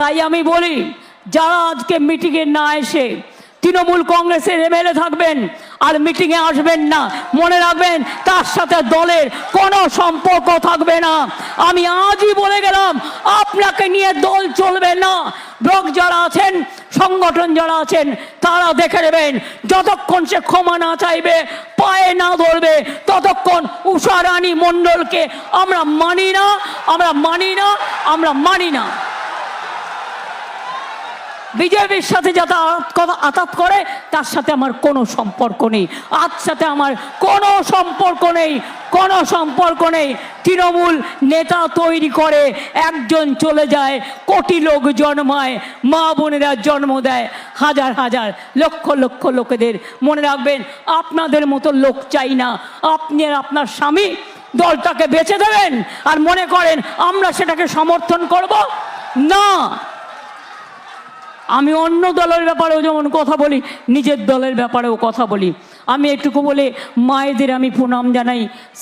তাই আমি বলি, যারা আজকে মিটিংয়ে না এসে তৃণমূল কংগ্রেসের এমএলএ থাকবেন আর মিটিংয়ে আসবেন না, মনে রাখবেন তার সাথে দলের কোনো সম্পর্ক থাকবে না। আমি আজই বলে গেলাম, আপনাকে নিয়ে দল চলবে না। ব্লক যারা আছেন, সংগঠন যারা আছেন, তারা দেখে নেবেন, যতক্ষণ সে ক্ষমা না চাইবে, পায়ে না ধরবে, ততক্ষণ উষা রানী মণ্ডলকে আমরা মানি না, আমরা মানি না, আমরা মানি না। বিজেপির সাথে যাতে আঘাত করে, তার সাথে আমার কোনো সম্পর্ক নেই, আজ সাথে আমার কোনো সম্পর্ক নেই, কোনো সম্পর্ক নেই। তৃণমূল নেতা তৈরি করে, একজন চলে যায়, কোটি লোক জন্মায়, মা বোনেরা জন্ম দেয় হাজার হাজার লক্ষ লক্ষ লোকেদের। মনে রাখবেন, আপনাদের মতো লোক চাই না। আপনি আর আপনার স্বামী দলটাকে বেচে দেবেন আর মনে করেন আমরা সেটাকে সমর্থন করব না। আমি অন্য দলের ব্যাপারেও যেমন কথা বলি, নিজের দলের ব্যাপারেও কথা বলি। আমি এটুকু বলে মায়েদের আমি প্রণাম জানাই।